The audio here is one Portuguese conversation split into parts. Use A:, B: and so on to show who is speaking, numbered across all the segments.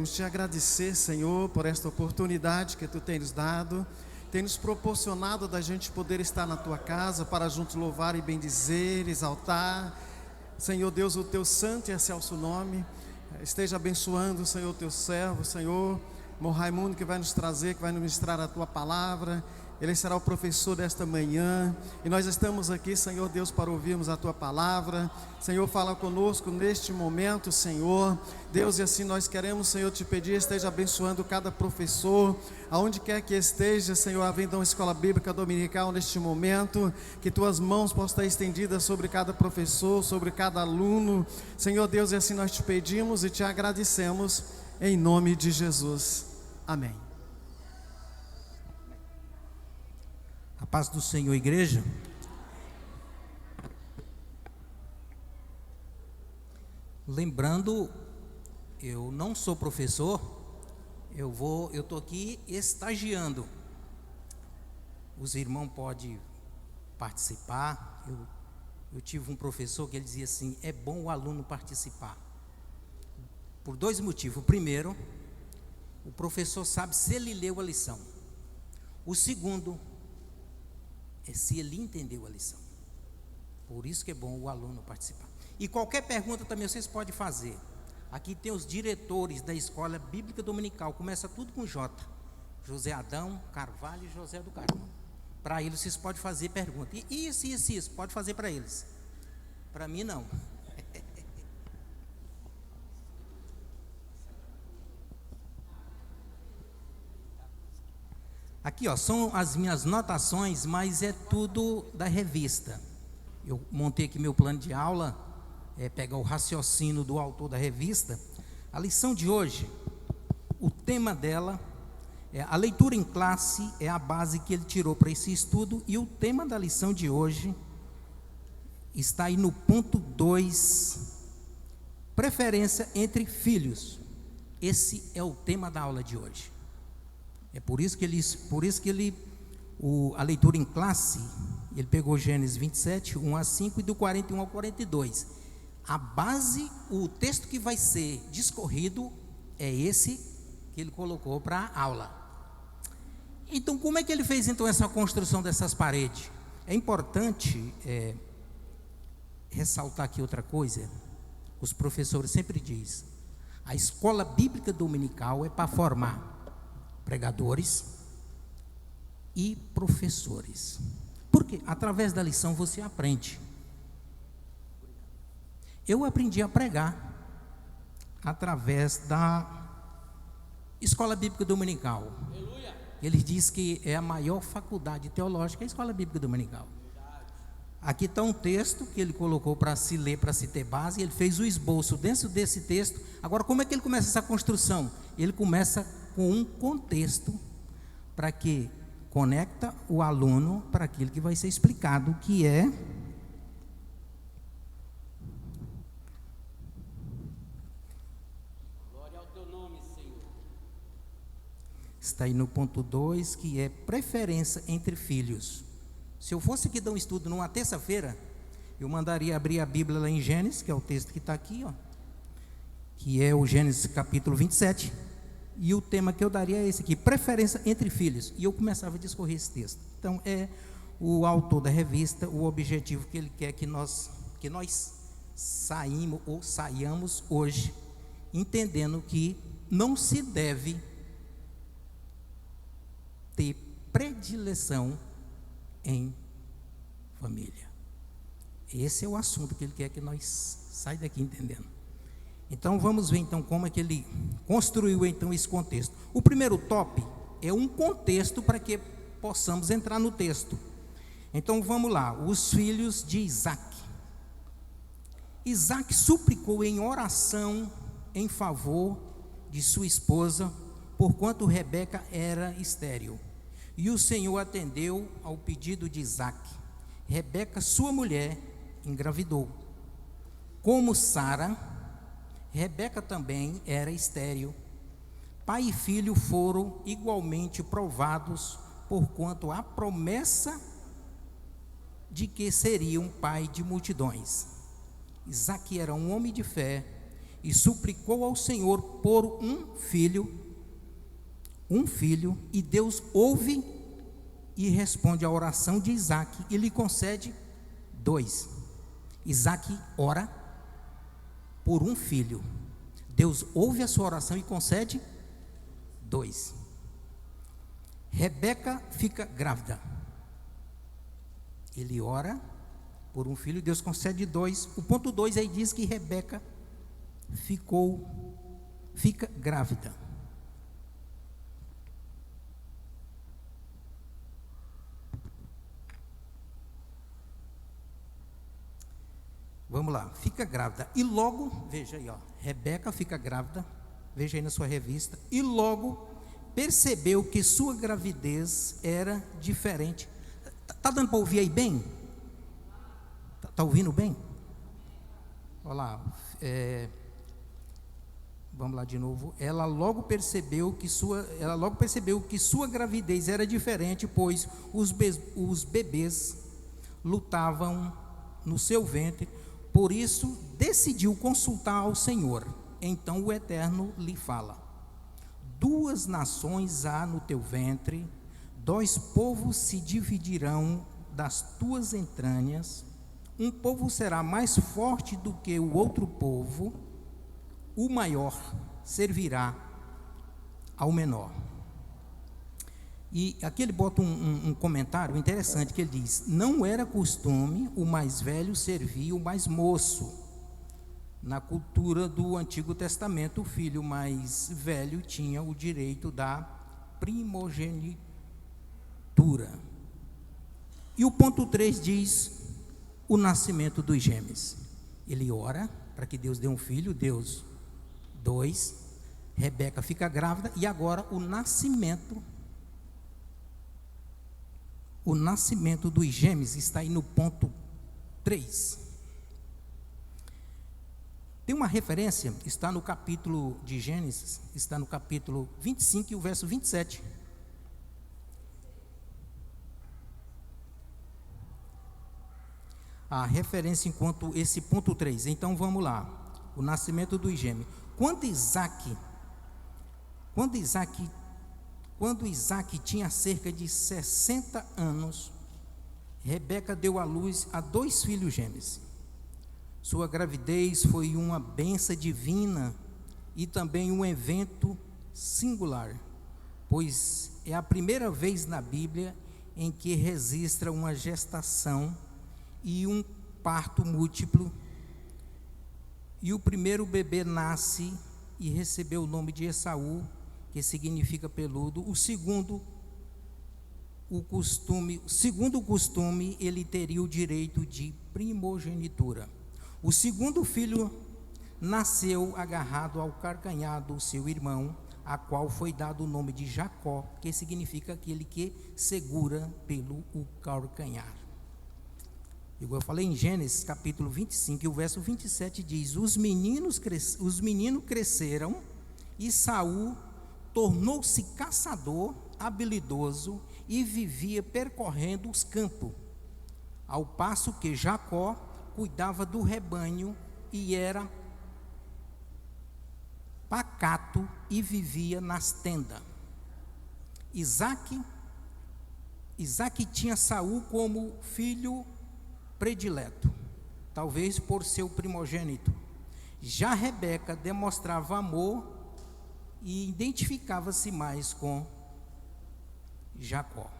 A: Queremos te agradecer, Senhor, por esta oportunidade que Tu tens dado, tem nos proporcionado da gente poder estar na Tua casa para juntos louvar e bendizer, exaltar, Senhor Deus, o Teu santo e excelso nome. Esteja abençoando, Senhor, Teu servo, Senhor, irmão Raimundo, que vai nos trazer, que vai nos ministrar a Tua palavra. Ele será o professor desta manhã, e nós estamos aqui, Senhor Deus, para ouvirmos a Tua palavra. Senhor, fala conosco neste momento, Senhor Deus, e assim nós queremos, Senhor, te pedir, esteja abençoando cada professor, aonde quer que esteja, Senhor, havendo uma escola bíblica dominical neste momento, que Tuas mãos possam estar estendidas sobre cada professor, sobre cada aluno, Senhor Deus, e assim nós te pedimos e te agradecemos, em nome de Jesus, amém.
B: A paz do Senhor, igreja. Lembrando, eu não sou professor, eu estou aqui estagiando. Os irmãos podem participar. Eu tive um professor que ele dizia assim: é bom o aluno participar. Por dois motivos. O primeiro, o professor sabe se ele leu a lição. O segundo, é se ele entendeu a lição. Por isso que é bom o aluno participar. E qualquer pergunta também vocês podem fazer. Aqui tem os diretores da Escola Bíblica Dominical. Começa tudo com J. José Adão Carvalho e José do Carmo. Para eles vocês podem fazer pergunta. E isso, pode fazer para eles. Para mim não. Aqui, ó, são as minhas notações, mas é tudo da revista. Eu montei aqui meu plano de aula, pegar o raciocínio do autor da revista. A lição de hoje, o tema dela, a leitura em classe é a base que ele tirou para esse estudo, e o tema da lição de hoje está aí no ponto 2, preferência entre filhos. Esse é o tema da aula de hoje. É por isso que a leitura em classe, ele pegou Gênesis 27, 1 a 5 e do 41 ao 42. A base, o texto que vai ser discorrido é esse que ele colocou para a aula. Então, como é que ele fez então essa construção dessas paredes? É importante ressaltar aqui outra coisa. Os professores sempre dizem: a escola bíblica dominical é para formar pregadores e professores. Porque através da lição você aprende. Eu aprendi a pregar através da Escola Bíblica Dominical. Ele diz que é a maior faculdade teológica, a Escola Bíblica Dominical. Aqui está um texto que ele colocou para se ler, para se ter base. Ele fez o esboço dentro desse texto. Agora, como é que ele começa essa construção? Ele começa com um contexto para que conecta o aluno para aquilo que vai ser explicado, que é glória ao teu nome, Senhor. Está aí no ponto 2, que é preferência entre filhos. Se eu fosse aqui dar um estudo numa terça-feira, eu mandaria abrir a Bíblia lá em Gênesis, que é o texto que está aqui, ó, que é o Gênesis capítulo 27. E o tema que eu daria é esse aqui: preferência entre filhos. E eu começava a discorrer esse texto. Então, é o autor da revista, o objetivo que ele quer que nós saiamos hoje, entendendo que não se deve ter predileção em família. Esse é o assunto que ele quer que nós saímos daqui entendendo. Então vamos ver então como é que ele construiu então esse contexto. O primeiro tópico é um contexto para que possamos entrar no texto. Então vamos lá, os filhos de Isaac. Isaac suplicou em oração em favor de sua esposa, porquanto Rebeca era estéril. E o Senhor atendeu ao pedido de Isaac. Rebeca, sua mulher, engravidou. Como Sara, Rebeca também era estéril. Pai e filho foram igualmente provados, porquanto a promessa de que seria um pai de multidões. Isaque era um homem de fé e suplicou ao Senhor por um filho, e Deus ouve e responde à oração de Isaque e lhe concede 2. Isaque ora por um filho. Deus ouve a sua oração e concede 2. Rebeca fica grávida. Ele ora por um filho, Deus concede 2. O ponto 2 aí diz que Rebeca fica grávida. Vamos lá, fica grávida. E logo, veja aí, Rebeca fica grávida, veja aí na sua revista, e logo percebeu que sua gravidez era diferente. Está dando para ouvir aí bem? Está ouvindo bem? Olha lá, vamos lá de novo. Ela logo percebeu que sua gravidez era diferente, pois os bebês lutavam no seu ventre. Por isso decidiu consultar ao Senhor. Então o Eterno lhe fala: 2 nações há no teu ventre, 2 povos se dividirão das tuas entranhas, um povo será mais forte do que o outro povo, o maior servirá ao menor. E aqui ele bota um comentário interessante, que ele diz: não era costume o mais velho servir o mais moço. Na cultura do Antigo Testamento, o filho mais velho tinha o direito da primogenitura. E o ponto 3 diz o nascimento dos gêmeos. Ele ora para que Deus dê um filho, Deus 2, Rebeca fica grávida, e agora o nascimento dos gêmeos está aí no ponto 3. Tem uma referência, está no capítulo de Gênesis, está no capítulo 25 e o verso 27. A referência enquanto esse ponto 3. Então vamos lá. O nascimento dos gêmeos. Quando Isaque tinha cerca de 60 anos, Rebeca deu à luz a 2 filhos gêmeos. Sua gravidez foi uma bênção divina e também um evento singular, pois é a primeira vez na Bíblia em que registra uma gestação e um parto múltiplo. E o primeiro bebê nasce e recebeu o nome de Esaú, que significa peludo. Segundo o costume, ele teria o direito de primogenitura. O segundo filho nasceu agarrado ao calcanhar do seu irmão, a qual foi dado o nome de Jacó, que significa aquele que segura pelo calcanhar. Igual eu falei em Gênesis capítulo 25, e o verso 27 diz: os meninos cresceram, e Saul tornou-se caçador habilidoso e vivia percorrendo os campos, ao passo que Jacó cuidava do rebanho e era pacato e vivia nas tendas. Isaque tinha Saul como filho predileto, talvez por seu primogênito. Já Rebeca demonstrava amor e identificava-se mais com Jacó.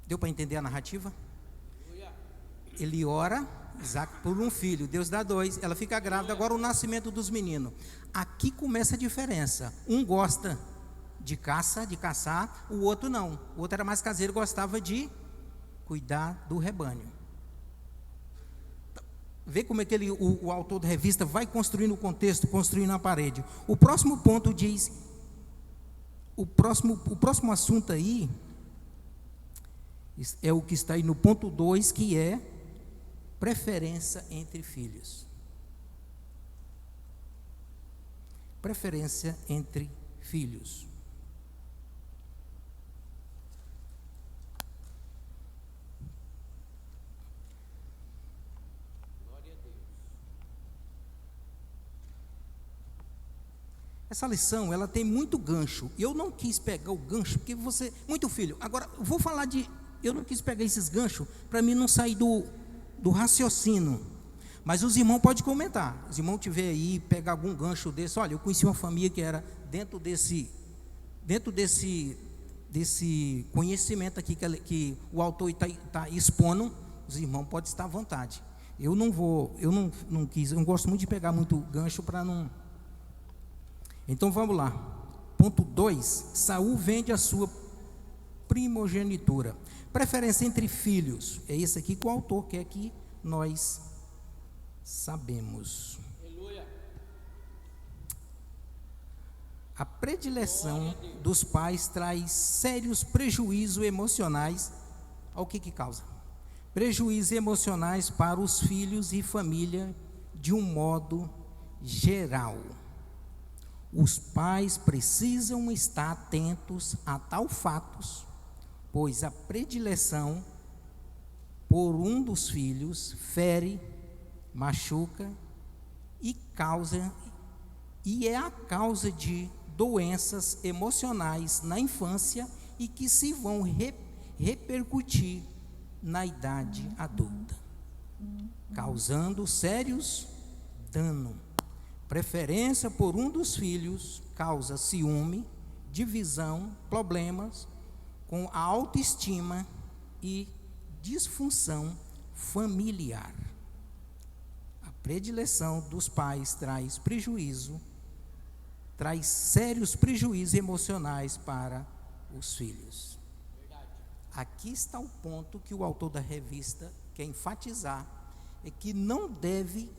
B: Deu para entender a narrativa? Ele ora, Isaque, por um filho, Deus dá 2, ela fica grávida. Agora o nascimento dos meninos. Aqui começa a diferença. Um gosta de caçar, o outro não. O outro era mais caseiro, gostava de cuidar do rebanho. Vê como é que o autor da revista vai construindo o contexto, construindo a parede. O próximo ponto diz, o próximo assunto aí, é o que está aí no ponto 2, que é preferência entre filhos. Preferência entre filhos. essa lição, ela tem muito gancho. Eu não quis pegar o gancho, porque você... Muito filho, agora, vou falar de... Eu não quis pegar esses ganchos, para mim não sair do raciocínio. Mas os irmãos podem comentar. Os irmãos tiver aí, pegar algum gancho desse. Olha, eu conheci uma família que era dentro desse conhecimento aqui que o autor está expondo. Os irmãos podem estar à vontade. Eu não gosto muito de pegar muito gancho para não... Então vamos lá. Ponto 2. Saul vende a sua primogenitura. Preferência entre filhos. É isso aqui que o autor quer que nós sabemos. A predileção dos pais traz sérios prejuízos emocionais. Olha o que causa. Prejuízos emocionais para os filhos e família de um modo geral. Os pais precisam estar atentos a tal fatos, pois a predileção por um dos filhos fere, machuca e é a causa de doenças emocionais na infância e que se vão repercutir na idade adulta, causando sérios danos. Preferência por um dos filhos causa ciúme, divisão, problemas com a autoestima e disfunção familiar. A predileção dos pais traz sérios prejuízos emocionais para os filhos. Aqui está o ponto que o autor da revista quer enfatizar, é que não deve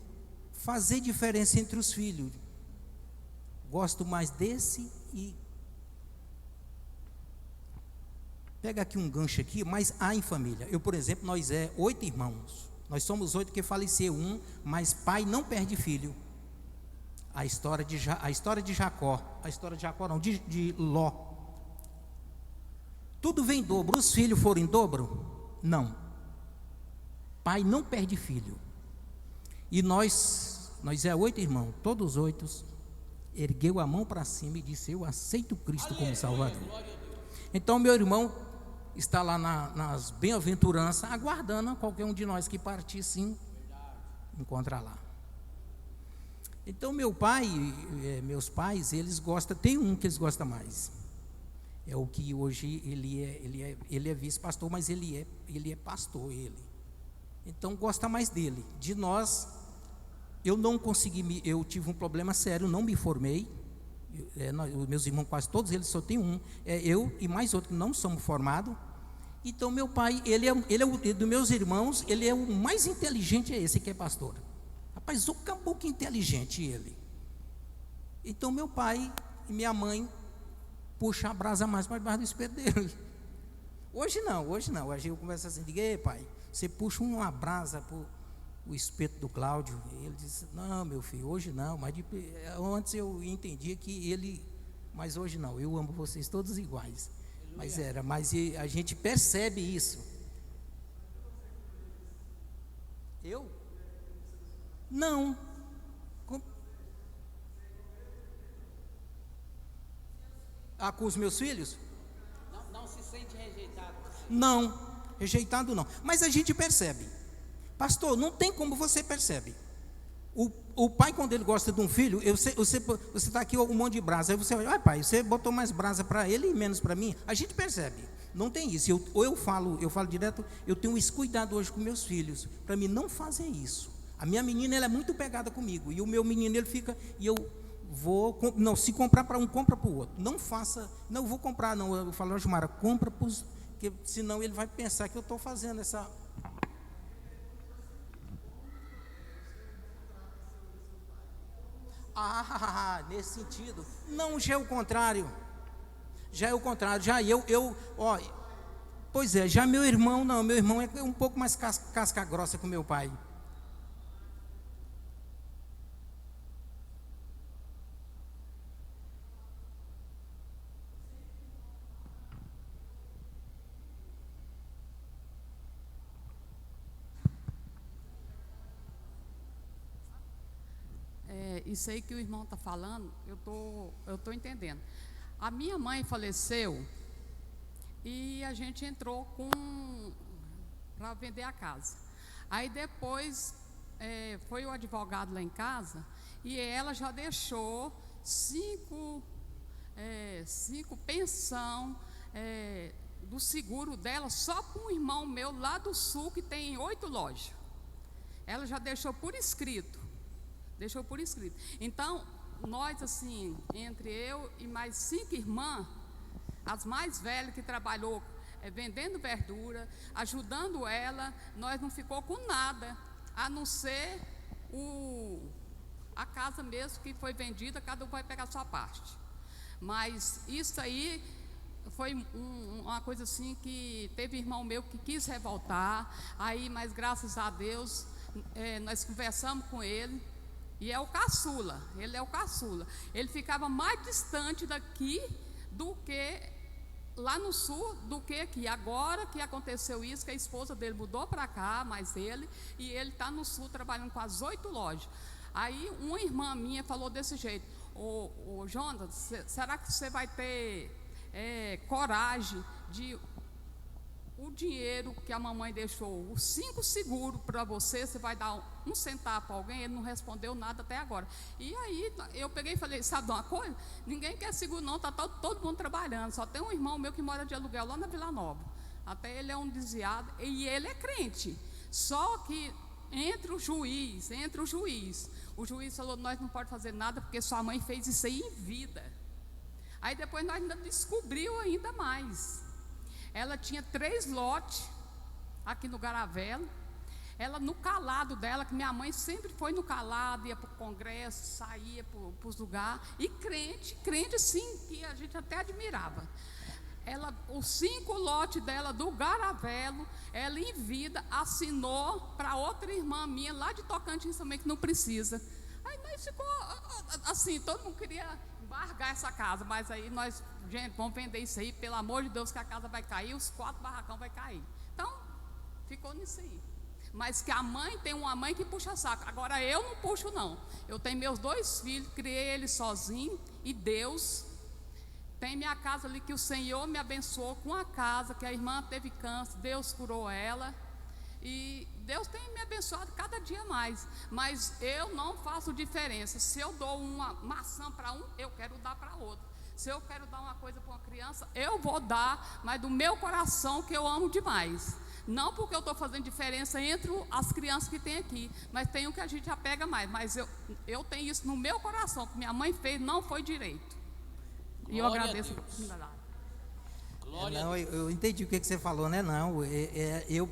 B: fazer diferença entre os filhos. Gosto mais desse e... Pega aqui um gancho aqui, mas há em família. Eu, por exemplo, nós 8 irmãos. Nós somos 8 que faleceu um, mas pai não perde filho. A história de Jacó, de Ló. Tudo vem em dobro. Os filhos foram em dobro? Não. Pai não perde filho. E nós 8 irmãos, todos 8, ergueu a mão para cima e disse: eu aceito Cristo como Salvador. Então meu irmão está lá nas bem-aventuranças, aguardando qualquer um de nós que partir, sim, encontrar lá. Então meus pais, eles gostam, tem um que eles gostam mais. É o que hoje ele é vice-pastor, mas ele é pastor, Então gosta mais dele. De nós, eu não consegui, eu tive um problema sério, não me formei. Meus irmãos quase todos eles só tem um, eu e mais outro que não somos formados. Então meu pai, ele é dos meus irmãos, ele é o mais inteligente, esse que é pastor. Rapaz, o caboclo inteligente ele. Então meu pai e minha mãe puxam a brasa mais para debaixo do espeto dele. Hoje não, hoje eu converso assim, digo: ei pai, você puxa uma brasa para o espeto do Cláudio. Ele disse: não meu filho, hoje não, mas antes eu entendia que ele, mas hoje não, eu amo vocês todos iguais. Mas a gente percebe isso. Eu? Não. Com os meus filhos?
C: Não se sente rejeitado?
B: Não, rejeitado não. Mas a gente percebe. Pastor, não tem como você percebe. O pai, quando ele gosta de um filho, você está aqui um monte de brasa, aí você vai: pai, você botou mais brasa para ele e menos para mim. A gente percebe. Não tem isso. Eu falo direto, eu tenho esse cuidado hoje com meus filhos, para mim não fazer isso. A minha menina, ela é muito pegada comigo, e o meu menino, ele fica, e eu vou, não, se comprar para um, compra para o outro. Não faça, não vou comprar não, eu falo: Gilmara, compra para os, porque senão ele vai pensar que eu estou fazendo essa... nesse sentido. Não, já é o contrário. Já pois é, já meu irmão não, meu irmão é um pouco mais casca grossa com meu pai.
D: isso aí que o irmão está falando, eu tô entendendo. A minha mãe faleceu e a gente entrou para vender a casa. Aí depois foi o advogado lá em casa e ela já deixou 5 pensão do seguro dela só para um irmão meu lá do sul que tem 8 lojas. Ela já deixou por escrito. Então, nós assim, entre eu e mais 5 irmãs, as mais velhas que trabalhou vendendo verdura, ajudando ela, nós não ficou com nada, a não ser a casa mesmo que foi vendida, cada um vai pegar a sua parte. Mas isso aí foi uma coisa assim que teve irmão meu que quis revoltar, aí, mas graças a Deus, nós conversamos com ele, e é o caçula, ele é o caçula. Ele ficava mais distante daqui do que lá no sul, do que aqui. Agora que aconteceu isso, que a esposa dele mudou para cá, mas ele está no sul trabalhando com as 8 lojas. Aí uma irmã minha falou desse jeito: ô Jonas, será que você vai ter coragem de o dinheiro que a mamãe deixou, os 5 seguros para você vai dar 1 centavo para alguém? Ele não respondeu nada até agora. E aí eu peguei e falei: sabe de uma coisa? Ninguém quer seguro não, está todo mundo trabalhando. Só tem um irmão meu que mora de aluguel lá na Vila Nova. Até ele é um desviado e ele é crente. Só que entre o juiz, o juiz falou: nós não podemos fazer nada porque sua mãe fez isso aí em vida. Aí depois nós ainda descobriu ainda mais. Ela tinha 3 lotes aqui no Garavelo. Ela, no calado dela, que minha mãe sempre foi no calado, ia para o congresso, saía para os lugares, e crente sim, que a gente até admirava. Ela, os 5 lotes dela do Garavelo, ela em vida assinou para outra irmã minha lá de Tocantins também, que não precisa. Aí nós ficou assim, todo mundo queria embargar essa casa, mas aí nós, gente, vamos vender isso aí, pelo amor de Deus, que a casa vai cair, os 4 barracão vai cair. Então, ficou nisso aí. Mas que a mãe tem uma mãe que puxa saco. Agora eu não puxo não. Eu tenho meus 2 filhos, criei eles sozinho, e Deus tem minha casa ali, que o Senhor me abençoou com a casa, que a irmã teve câncer, Deus curou ela, e Deus tem me abençoado cada dia mais. Mas eu não faço diferença. Se eu dou uma maçã para um, eu quero dar para outro. Se eu quero dar uma coisa para uma criança, eu vou dar, mas do meu coração, que eu amo demais. Não porque eu estou fazendo diferença entre as crianças que tem aqui, mas tem um que a gente apega mais. Mas eu tenho isso no meu coração, que minha mãe fez, não foi direito. E eu agradeço a oportunidade.
B: Não, eu entendi o que você falou, né? Não, eu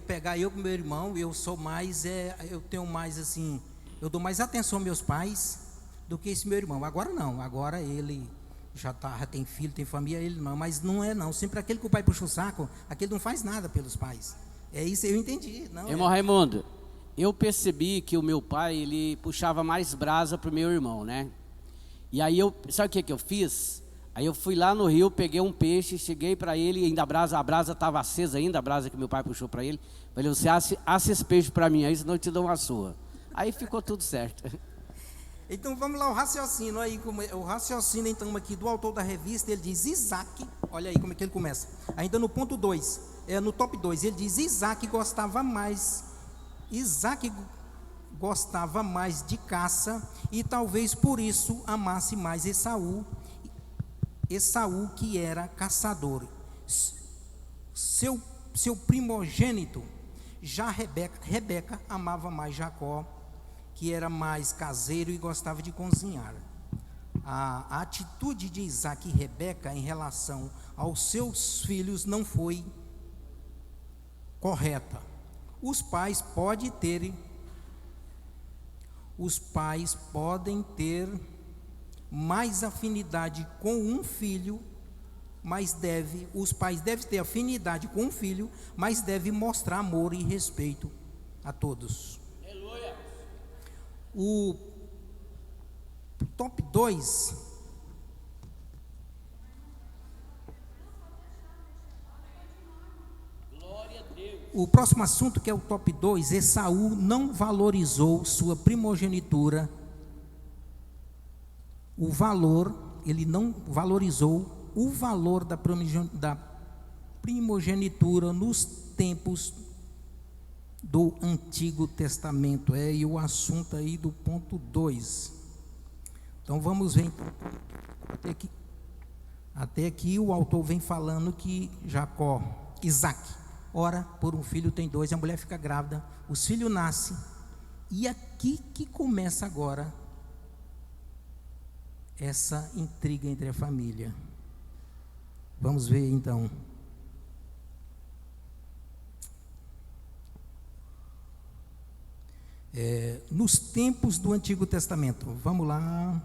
B: com meu irmão, eu sou mais, eu tenho mais assim, eu dou mais atenção aos meus pais do que esse meu irmão. Agora não, agora ele já tem filho, tem família, ele não, mas não é não. Sempre aquele que o pai puxa o saco, aquele não faz nada pelos pais. É isso, eu entendi. Não,
C: irmão Raimundo, eu percebi que o meu pai, ele puxava mais brasa pro meu irmão, né? E aí sabe o que eu fiz? Aí eu fui lá no rio, peguei um peixe, cheguei para ele, ainda a brasa estava acesa ainda, a brasa que meu pai puxou para ele. Falei: você assa esse peixe para mim aí, senão eu te dou uma sua. Aí ficou tudo certo.
B: Então vamos lá, o raciocínio aí, o raciocínio então aqui do autor da revista, ele diz: Isaac, olha aí como é que ele começa. Ainda no ponto 2, no top 2, ele diz: Isaac gostava mais de caça, e talvez por isso amasse mais Esaú, que era caçador. Seu primogênito, já Rebeca amava mais Jacó, que era mais caseiro e gostava de cozinhar. A atitude de Isaac e Rebeca em relação aos seus filhos não foi correta. Os pais podem ter mais afinidade com um filho, mas os pais devem ter afinidade com um filho, mas devem mostrar amor e respeito a todos. Aleluia. O top 2, o próximo assunto, que é o top 2, Esaú não valorizou sua primogenitura o valor, ele não valorizou o valor da primogenitura nos tempos do Antigo Testamento. E o assunto aí do ponto 2. Então vamos ver então, até aqui o autor vem falando que Isaac ora por um filho, tem 2, a mulher fica grávida, os filhos nascem, e aqui que começa agora essa intriga entre a família. Vamos ver então. Nos tempos do Antigo Testamento, vamos lá,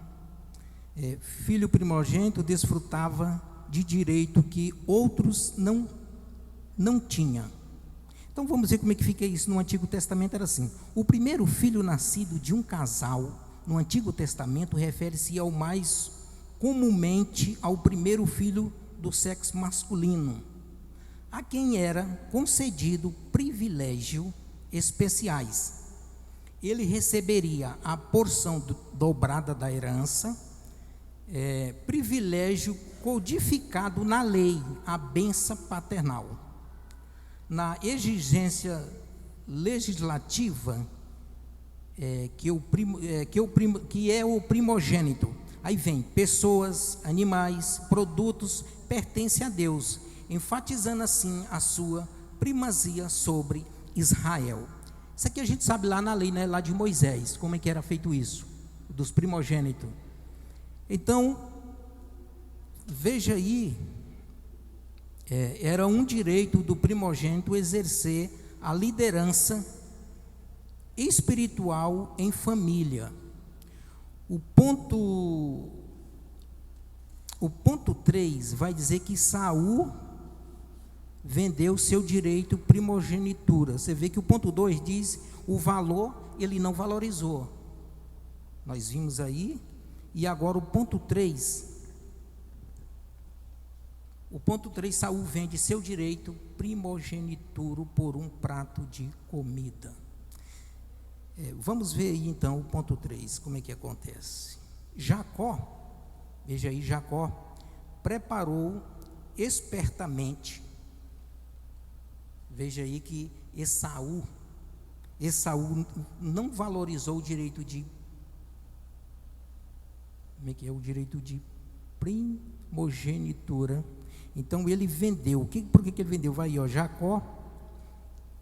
B: filho primogênito desfrutava de direito que outros não tinham. Então vamos ver como é que fica isso. No Antigo Testamento era assim: o primeiro filho nascido de um casal no Antigo Testamento refere-se ao mais comumente ao primeiro filho do sexo masculino, a quem era concedido privilégios especiais. Ele receberia a porção dobrada da herança, privilégio codificado na lei, a bênção paternal. Na exigência legislativa, que é o primogênito, aí vem pessoas, animais, produtos, pertencem a Deus, enfatizando assim a sua primazia sobre Israel. Isso aqui a gente sabe lá na lei, né, lá de Moisés, como é que era feito isso, dos primogênitos. Então, veja aí, era um direito do primogênito exercer a liderança espiritual em família. O ponto 3 vai dizer que Saul vendeu seu direito primogenitura. Você vê que o ponto 2 diz o valor, ele não valorizou. Nós vimos aí. E agora o ponto 3. O ponto 3, Saul vende seu direito primogenitura por um prato de comida. Vamos ver aí então o ponto 3, como é que acontece. Jacó, veja aí, Jacó preparou espertamente. Veja aí que Esaú não valorizou o direito de, como é que é, o direito de primogenitura. Então ele vendeu. Por que ele vendeu? Vai aí, ó, Jacó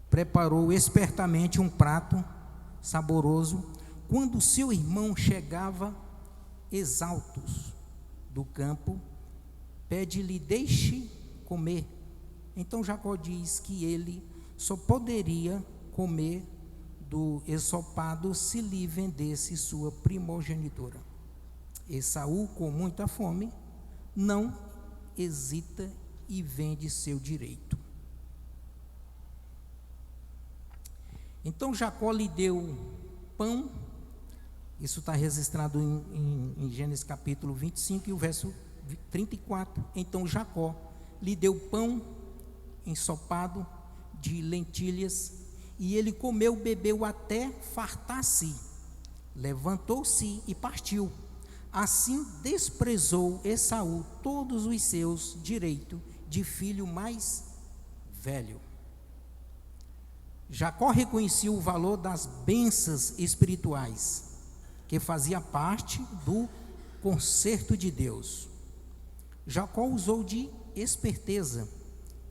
B: preparou espertamente um prato saboroso. Quando seu irmão chegava exaustos do campo, pede-lhe, deixe comer. Então Jacó diz que ele só poderia comer do ensopado se lhe vendesse sua primogenitura. Esaú, com muita fome, não hesita e vende seu direito. Então Jacó lhe deu pão. Isso está registrado em Gênesis capítulo 25 e o verso 34. Então Jacó lhe deu pão ensopado de lentilhas, e ele comeu, bebeu até fartar-se, levantou-se e partiu. Assim desprezou Esaú todos os seus direitos de filho mais velho. Jacó reconhecia o valor das bênçãos espirituais, que fazia parte do concerto de Deus. Jacó usou de esperteza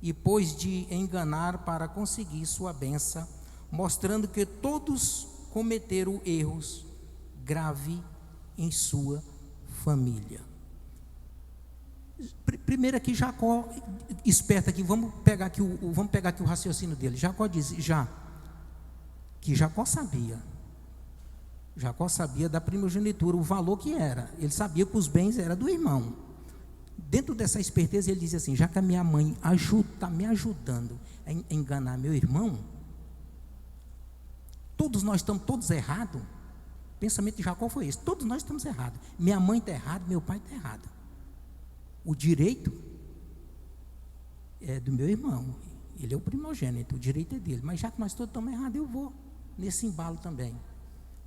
B: e pôs de enganar para conseguir sua bênção, mostrando que todos cometeram erros graves em sua família. Primeiro aqui Jacó, esperto aqui, vamos pegar aqui o raciocínio dele. Jacó diz que Jacó sabia da primogenitura, o valor que era. Ele sabia que os bens eram do irmão. Dentro dessa esperteza ele diz assim: já que a minha mãe está me ajudando a enganar meu irmão, todos nós estamos todos errados. O pensamento de Jacó foi esse: todos nós estamos errados. Minha mãe está errada, meu pai está errado. O direito é do meu irmão, ele é o primogênito, o direito é dele. Mas já que nós todos estamos errados, eu vou nesse embalo também.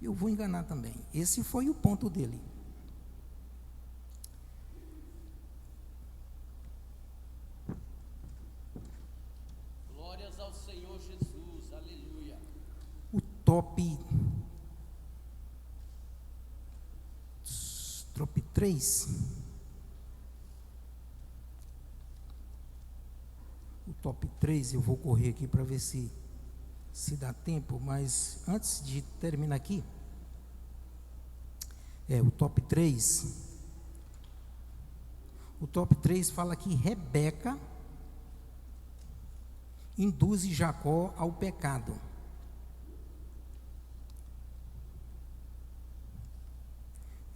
B: Eu vou enganar também. Esse foi o ponto dele. top 3. O top 3 eu vou correr aqui para ver se dá tempo, mas antes de terminar aqui, o top 3. O top 3 fala que Rebeca induz Jacó ao pecado.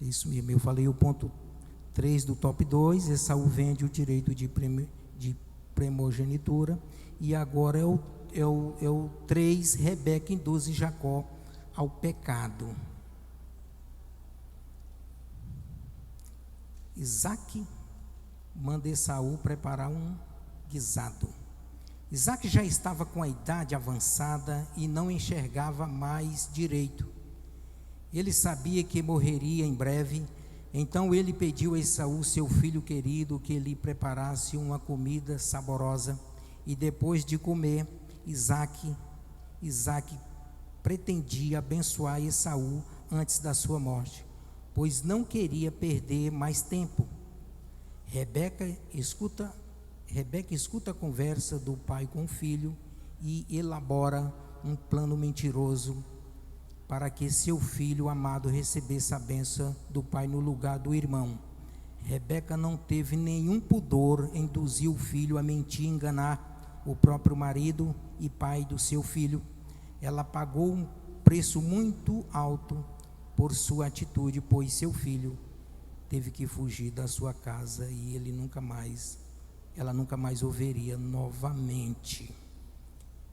B: Isso mesmo, eu falei o ponto 3 do top 2, Esaú vende o direito de primogenitura, e agora é o 3, Rebeca induz Jacó ao pecado. Isaque manda Esaú preparar um guisado. Isaque já estava com a idade avançada e não enxergava mais direito. Ele sabia que morreria em breve, então ele pediu a Esaú, seu filho querido, que lhe preparasse uma comida saborosa, e depois de comer, Isaque pretendia abençoar Esaú antes da sua morte, pois não queria perder mais tempo. Rebeca escuta a conversa do pai com o filho e elabora um plano mentiroso para que seu filho amado recebesse a bênção do pai no lugar do irmão. Rebeca não teve nenhum pudor em induzir o filho a mentir e enganar o próprio marido e pai do seu filho. Ela pagou um preço muito alto por sua atitude, pois seu filho teve que fugir da sua casa e ela nunca mais o veria novamente.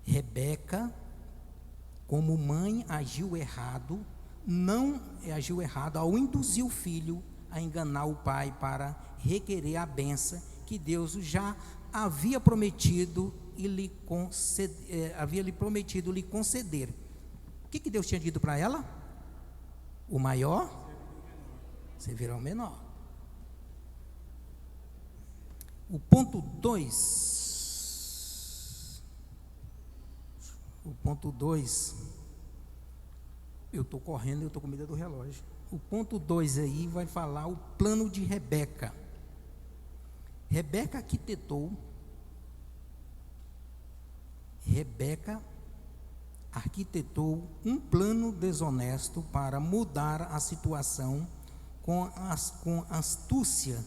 B: Rebeca, como mãe, agiu errado ao induzir o filho a enganar o pai para requerer a bênção que Deus já havia prometido lhe conceder. O que Deus tinha dito para ela? O maior servirá ao menor. O ponto 2, eu estou correndo, eu estou com medo do relógio. O ponto 2 aí vai falar o plano de Rebeca. Rebeca arquitetou um plano desonesto para mudar a situação com astúcia.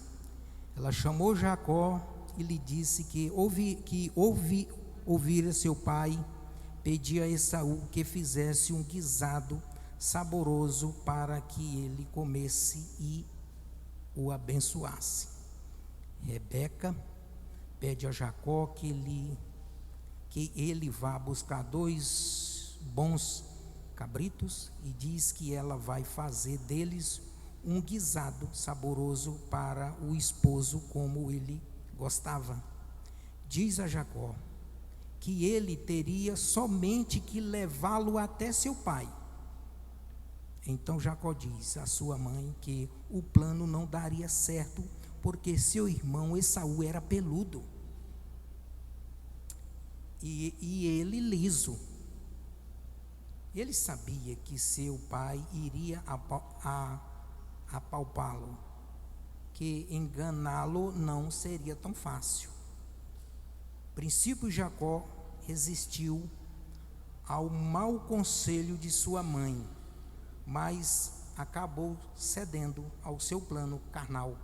B: Ela chamou Jacó e lhe disse que ouvira seu pai pedir a Esaú que fizesse um guisado saboroso para que ele comesse e o abençoasse. Rebeca pede a Jacó que ele vá buscar 2 bons cabritos e diz que ela vai fazer deles um guisado saboroso para o esposo como ele gostava. Diz a Jacó que ele teria somente que levá-lo até seu pai. Então Jacó diz à sua mãe que o plano não daria certo, porque seu irmão Esaú era peludo e ele liso. Ele sabia que seu pai iria apalpá-lo, que enganá-lo não seria tão fácil. A princípio, Jacó resistiu ao mau conselho de sua mãe, mas acabou cedendo ao seu plano carnal,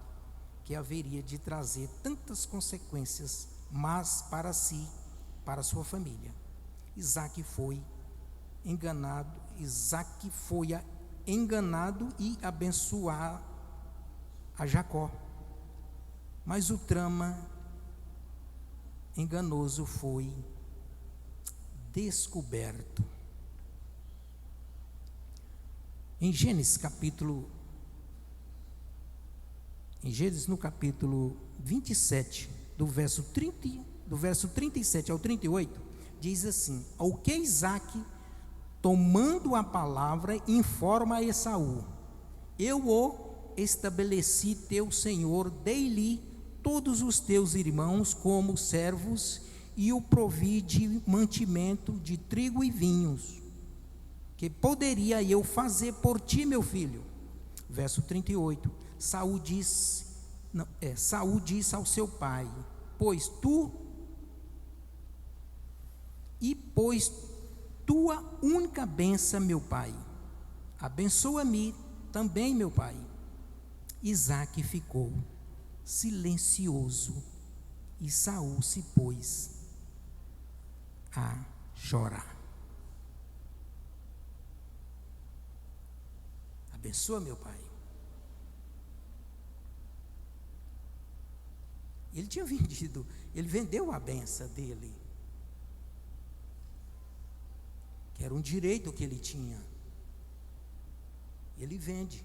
B: que haveria de trazer tantas consequências, mas para si, para sua família. Isaque foi enganado e abençoar a Jacó, mas o trama enganoso foi descoberto. Em Gênesis no capítulo 27, do verso 37 ao 38, diz assim: ao que Isaque, tomando a palavra, informa a Esaú: eu o estabeleci teu senhor, dei-lhe todos os teus irmãos como servos, e o provi de mantimento de trigo e vinhos. que poderia eu fazer por ti, meu filho? Verso 38. Saul disse ao seu pai: pois tua única bênção, meu pai, abençoa-me também, meu pai. Isaque ficou silencioso e Saul se pôs a chorar. Abençoa, meu pai. Ele vendeu a benção dele, que era um direito que ele tinha. Ele vende.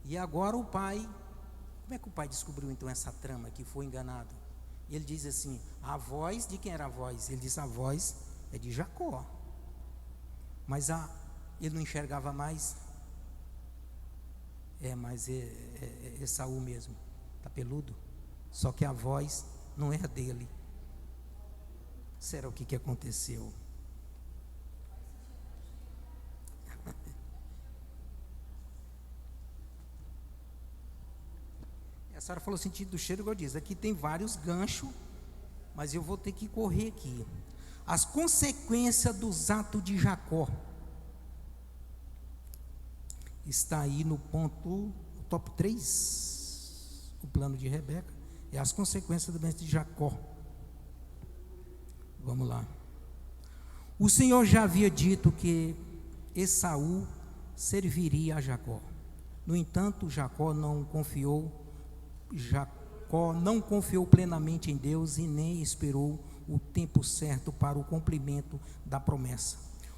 B: E agora o pai, como é que o pai descobriu então essa trama que foi enganado? Ele diz assim: a voz, de quem era a voz? Ele diz: a voz é de Jacó. Mas ele não enxergava mais. Mas é Saul mesmo, está peludo. Só que a voz não é dele. Será o que aconteceu? A senhora falou o sentido do cheiro, igual diz. Aqui tem vários ganchos, mas eu vou ter que correr aqui. As consequências dos atos de Jacó. Está aí no ponto, top 3, o plano de Rebeca, é as consequências do bem-estar de Jacó. Vamos lá. O Senhor já havia dito que Esaú serviria a Jacó. No entanto, Jacó não confiou plenamente em Deus e nem esperou o tempo certo para o cumprimento da promessa.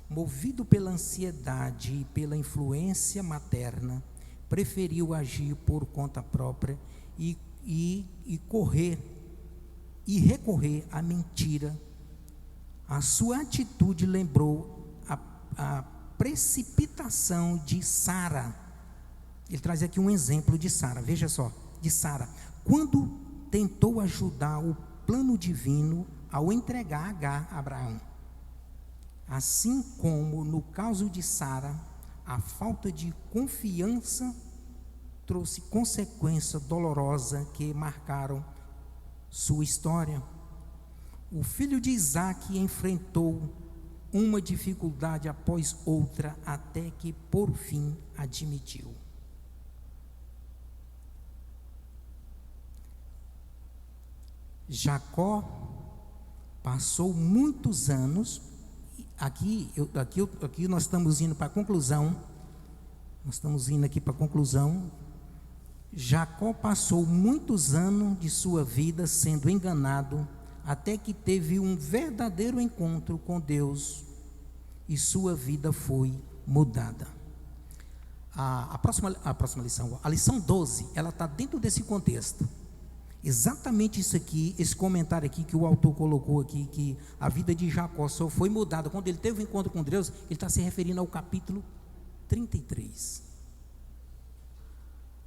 B: Movido pela ansiedade e pela influência materna, preferiu agir por conta própria e recorrer à mentira. A sua atitude lembrou a precipitação de Sara. Ele traz aqui um exemplo de Sara, veja só, de Sara, quando tentou ajudar o plano divino ao entregar Agar a Abraão. Assim como no caso de Sara, a falta de confiança trouxe consequências dolorosas que marcaram sua história. O filho de Isaque enfrentou uma dificuldade após outra, até que por fim admitiu. Jacó passou muitos anos. Aqui nós estamos indo para a conclusão. Jacó passou muitos anos de sua vida sendo enganado, até que teve um verdadeiro encontro com Deus e sua vida foi mudada. A próxima lição, a lição 12, ela está dentro desse contexto. Exatamente isso aqui, esse comentário aqui que o autor colocou aqui, que a vida de Jacó só foi mudada quando ele teve um encontro com Deus. Ele está se referindo ao capítulo 33,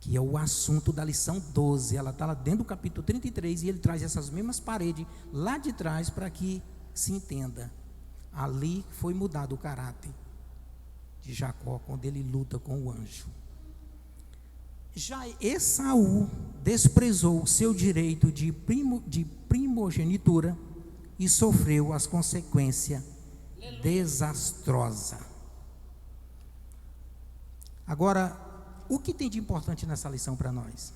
B: que é o assunto da lição 12. Ela está lá dentro do capítulo 33 e ele traz essas mesmas paredes lá de trás para que se entenda. Ali foi mudado o caráter de Jacó quando ele luta com o anjo. Já Esaú desprezou o seu direito de primogenitura e sofreu as consequências desastrosas. Agora, o que tem de importante nessa lição para nós?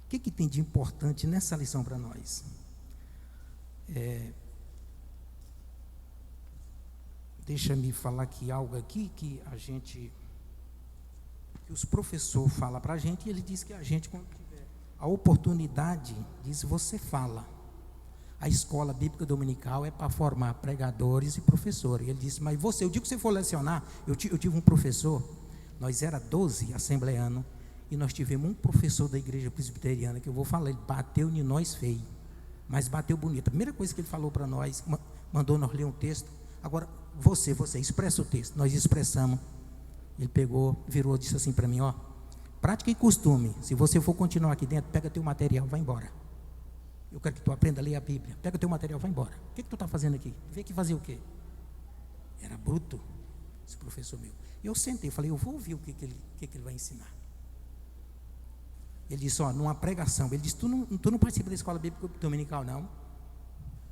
B: O que tem de importante nessa lição para nós? Deixa-me falar aqui algo aqui que os professores falam para a gente, e ele diz que a gente, quando tiver a oportunidade, diz: você fala. A escola bíblica dominical é para formar pregadores e professores. Ele disse: mas você, o dia que você for lecionar, eu tive um professor, nós era 12 assembleanos, e nós tivemos um professor da igreja presbiteriana, que eu vou falar, ele bateu em nós feio, mas bateu bonito. A primeira coisa que ele falou para nós, mandou nós ler um texto. Agora, você expressa o texto. Nós expressamos. Ele pegou, virou, disse assim para mim: prática e costume, se você for continuar aqui dentro, pega teu material, vai embora. Eu quero que tu aprenda a ler a Bíblia. Pega o teu material, vai embora. O que tu está fazendo aqui? Vem aqui fazer o quê? Era bruto, esse professor meu. Eu sentei, falei, eu vou ouvir o que ele vai ensinar. Ele disse, numa pregação, ele disse, tu não participa da escola bíblica dominical, não?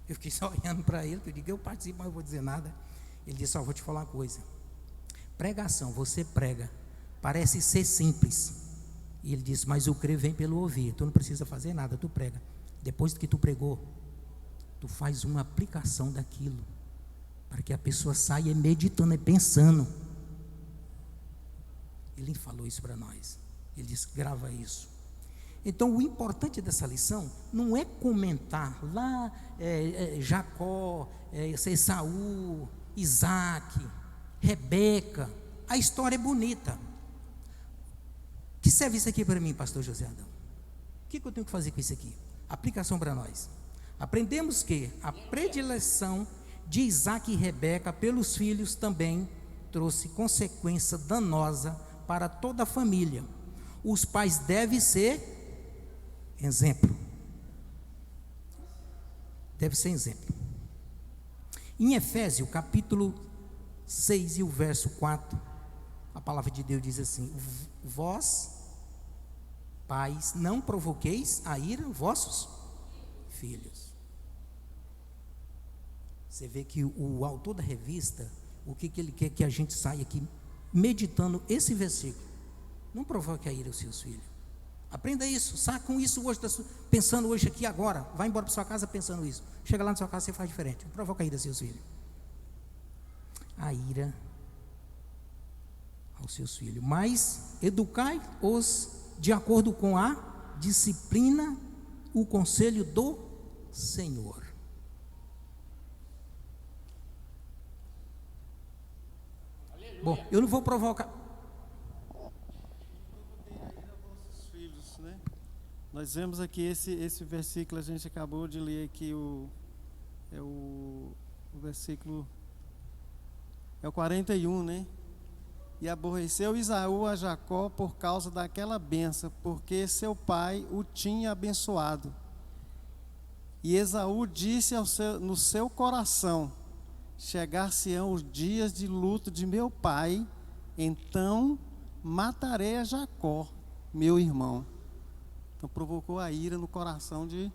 B: Eu fiquei só olhando para ele, eu digo, eu participo, mas eu vou dizer nada. Ele disse, vou te falar uma coisa. Pregação, você prega, parece ser simples. E ele disse, mas o crer vem pelo ouvir, tu não precisa fazer nada, tu prega. Depois que tu pregou, tu faz uma aplicação daquilo, para que a pessoa saia meditando e pensando. Ele falou isso para nós. Ele disse, grava isso. Então o importante dessa lição não é comentar lá Jacó, Esaú, Isaac, Rebeca. A história é bonita. Que serve isso aqui para mim, pastor José Adão? O que eu tenho que fazer com isso aqui? Aplicação para nós. Aprendemos que a predileção de Isaac e Rebeca pelos filhos também trouxe consequência danosa para toda a família. Os pais devem ser exemplo. Deve ser exemplo. Em Efésios, capítulo 6 e o verso 4, a palavra de Deus diz assim: vós, pais, não provoqueis a ira vossos filhos. Você vê que o autor da revista, o que ele quer que a gente saia aqui meditando esse versículo. Não provoque a ira aos seus filhos. Aprenda isso, saia com isso hoje, pensando hoje aqui agora. Vai embora para sua casa pensando isso. Chega lá na sua casa, você faz diferente. Não provoca a ira aos seus filhos. A ira aos seus filhos. Mas educai-os de acordo com a disciplina, o conselho do Senhor. Bom, eu não vou provocar.
A: Nós vemos aqui esse versículo, a gente acabou de ler aqui o versículo, é o 41, né? E aborreceu Esaú a Jacó por causa daquela bênção, porque seu pai o tinha abençoado. E Esaú disse no seu coração: chegar-se-ão os dias de luto de meu pai, então matarei a Jacó, meu irmão. Então provocou a ira no coração de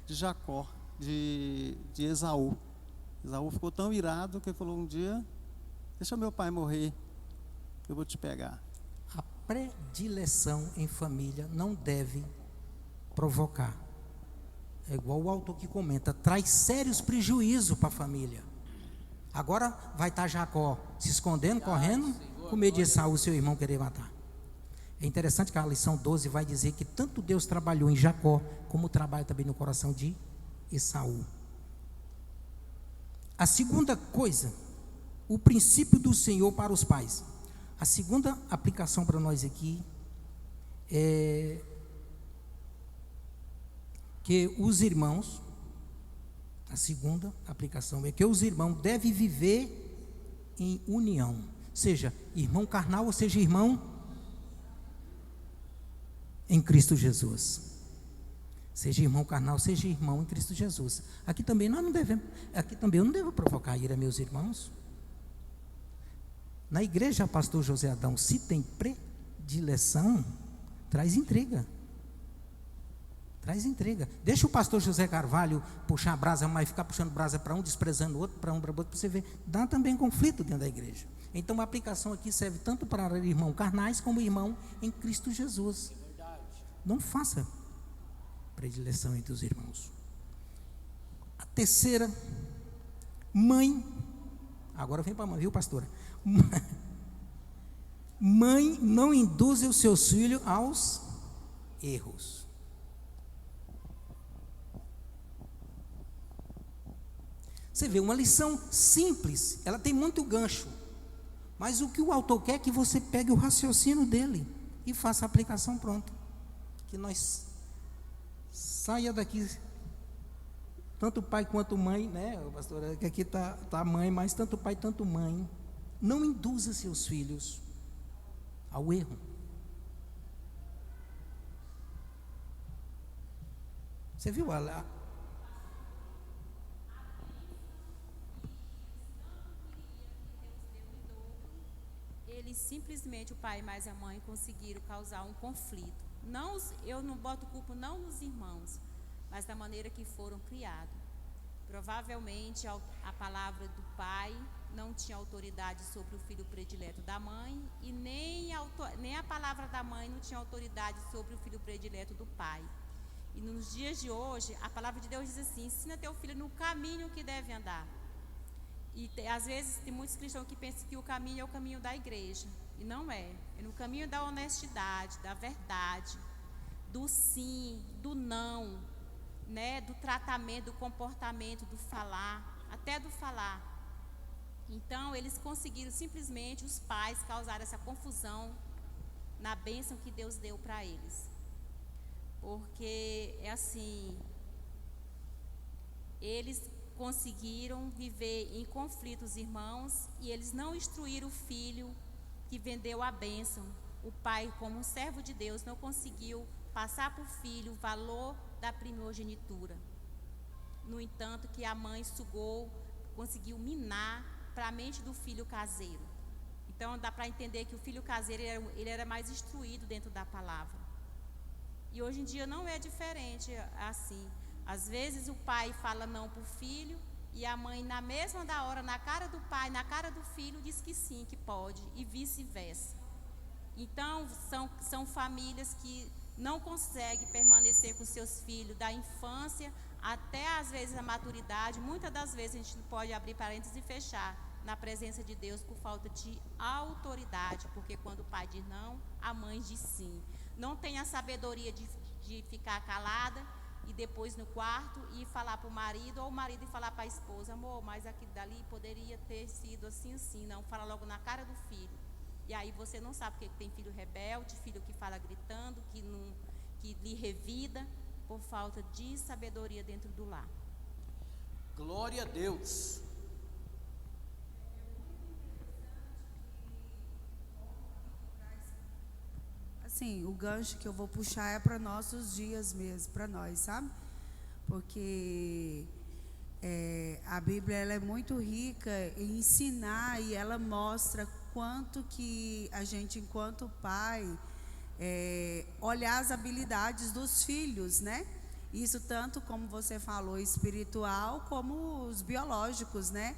A: Jacó, de Esaú. Esaú ficou tão irado que ele falou um dia: deixa meu pai morrer, eu vou te pegar.
B: A predileção em família não deve provocar. É igual o autor que comenta, traz sérios prejuízos para a família. Agora vai estar Jacó se escondendo, correndo, com medo de Esaú, seu irmão, querer matar. É interessante que a lição 12 vai dizer que tanto Deus trabalhou em Jacó, como trabalha também no coração de Esaú. A segunda coisa, o princípio do Senhor para os pais. A segunda aplicação para nós aqui é que os irmãos, a segunda aplicação é que os irmãos devem viver em união, seja irmão carnal ou seja irmão em Cristo Jesus. Seja irmão carnal, seja irmão em Cristo Jesus. Aqui também eu não devo provocar a ira, meus irmãos. Na igreja, pastor José Adão, se tem predileção, traz intriga. Traz intriga. Deixa o pastor José Carvalho puxar a brasa, mas ficar puxando brasa para um, desprezando o outro, para outro, para você ver. Dá também conflito dentro da igreja. Então a aplicação aqui serve tanto para irmãos carnais como irmão em Cristo Jesus. Não faça predileção entre os irmãos. A terceira, mãe. Agora vem para a mãe, viu, pastora? Mãe não induza os seus filhos aos erros. Você vê, uma lição simples, ela tem muito gancho. Mas o que o autor quer é que você pegue o raciocínio dele e faça a aplicação pronta. Que nós saia daqui, tanto pai quanto mãe, né, pastora, que aqui está a mãe, mas tanto pai, tanto mãe, não induza seus filhos ao erro. Você viu ela?
E: Eles simplesmente, o pai mais a mãe, conseguiram causar um conflito. Eu não boto culpa não nos irmãos, mas da maneira que foram criados. Provavelmente a palavra do pai não tinha autoridade sobre o filho predileto da mãe, e nem a palavra da mãe não tinha autoridade sobre o filho predileto do pai. E nos dias de hoje, a palavra de Deus diz assim: ensina teu filho no caminho que deve andar. E às vezes tem muitos cristãos que pensam que o caminho é o caminho da igreja, e não é. É no caminho da honestidade, da verdade, do sim, do não, né? Do tratamento, do comportamento, do falar, até do falar. Então eles conseguiram simplesmente, os pais, causar essa confusão na bênção que Deus deu para eles. Porque é assim, eles conseguiram viver em conflitos, irmãos, e eles não instruíram o filho que vendeu a bênção. O pai, como um servo de Deus, não conseguiu passar para o filho o valor da primogenitura. No entanto, que a mãe conseguiu minar para a mente do filho caseiro. Então dá para entender que o filho caseiro ele era mais instruído dentro da palavra. E hoje em dia não é diferente assim. Às vezes o pai fala não para o filho, e a mãe, na mesma da hora, na cara do pai, na cara do filho, diz que sim, que pode, e vice-versa. Então são famílias que não conseguem permanecer com seus filhos da infância até às vezes a maturidade. Muitas das vezes a gente pode abrir parênteses e fechar na presença de Deus por falta de autoridade, porque quando o pai diz não, a mãe diz sim. Não tem a sabedoria de ficar calada e depois no quarto e falar para o marido, ou o marido e falar para a esposa: amor, mas aquilo dali poderia ter sido assim, assim. Não, fala logo na cara do filho. E aí você não sabe porque tem filho rebelde, filho que fala gritando, que lhe revida, por falta de sabedoria dentro do lar.
C: Glória a Deus.
F: Assim, o gancho que eu vou puxar é para nossos dias mesmo, para nós, sabe? Porque a Bíblia ela é muito rica em ensinar, e ela mostra quanto que a gente, enquanto pai, olhar as habilidades dos filhos, né? Isso tanto, como você falou, espiritual, como os biológicos, né?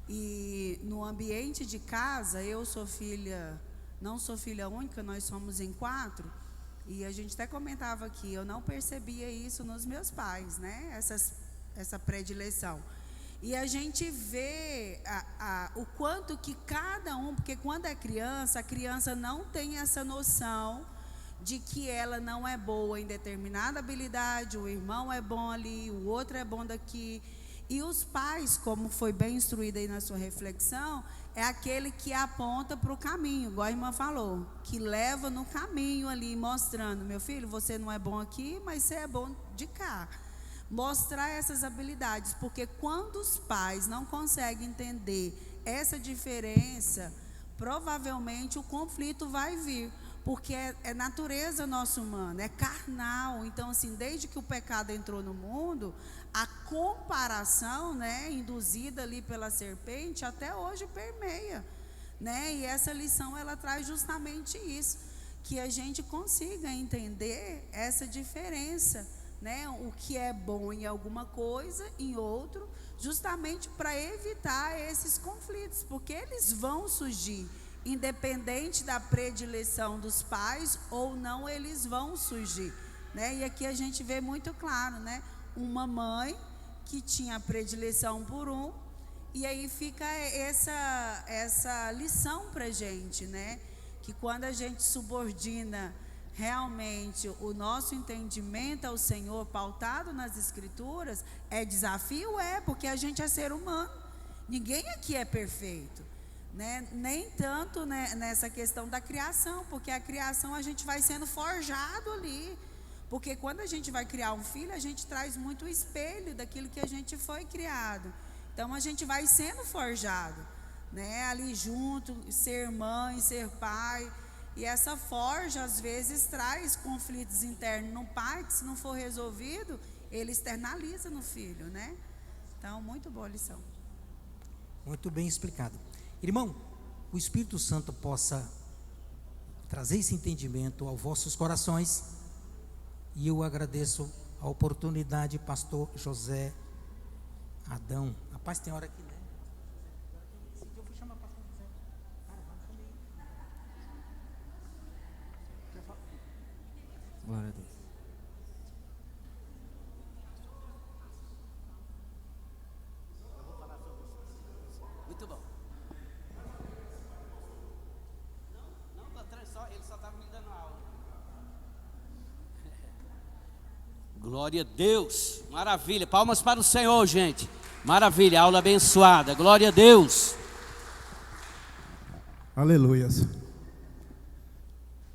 F: E no ambiente de casa, eu sou filha... Não sou filha única, nós somos em 4, e a gente até comentava aqui, eu não percebia isso nos meus pais, né? Essa predileção. E a gente vê o quanto que cada um, porque quando é criança, a criança não tem essa noção de que ela não é boa em determinada habilidade, o irmão é bom ali, o outro é bom daqui. E os pais, como foi bem instruído aí na sua reflexão, é aquele que aponta para o caminho, igual a irmã falou, que leva no caminho ali, mostrando: meu filho, você não é bom aqui, mas você é bom de cá. Mostrar essas habilidades, porque quando os pais não conseguem entender essa diferença, provavelmente o conflito vai vir, porque é natureza nossa humana, é carnal. Então, assim, desde que o pecado entrou no mundo, a comparação, né, induzida ali pela serpente, até hoje permeia, né? E essa lição ela traz justamente isso, que a gente consiga entender essa diferença, né? O que é bom em alguma coisa, em outro, justamente para evitar esses conflitos, porque eles vão surgir, independente da predileção dos pais ou não, eles vão surgir, né? E aqui a gente vê muito claro, né? Uma mãe que tinha predileção por um, e aí fica essa lição para a gente, né? Que quando a gente subordina realmente o nosso entendimento ao Senhor, pautado nas Escrituras, é desafio, porque a gente é ser humano, ninguém aqui é perfeito, né? Nem tanto, né, nessa questão da criação, porque a criação a gente vai sendo forjado ali. Porque quando a gente vai criar um filho, a gente traz muito o espelho daquilo que a gente foi criado. Então a gente vai sendo forjado, né? Ali junto, ser mãe, ser pai. E essa forja às vezes traz conflitos internos no pai, que se não for resolvido, ele externaliza no filho, né? Então, muito boa lição.
B: Muito bem explicado. Irmão, o Espírito Santo possa trazer esse entendimento aos vossos corações, e eu agradeço a oportunidade, pastor José Adão. Rapaz, tem hora aqui, né? Eu vou chamar o pastor José. Cara, vamos comigo.
G: Glória a Deus.
C: Muito bom. Não, ele só estava me dando aula. Glória a Deus, maravilha. Palmas para o Senhor, gente. Maravilha, aula abençoada. Glória a Deus.
H: Aleluias.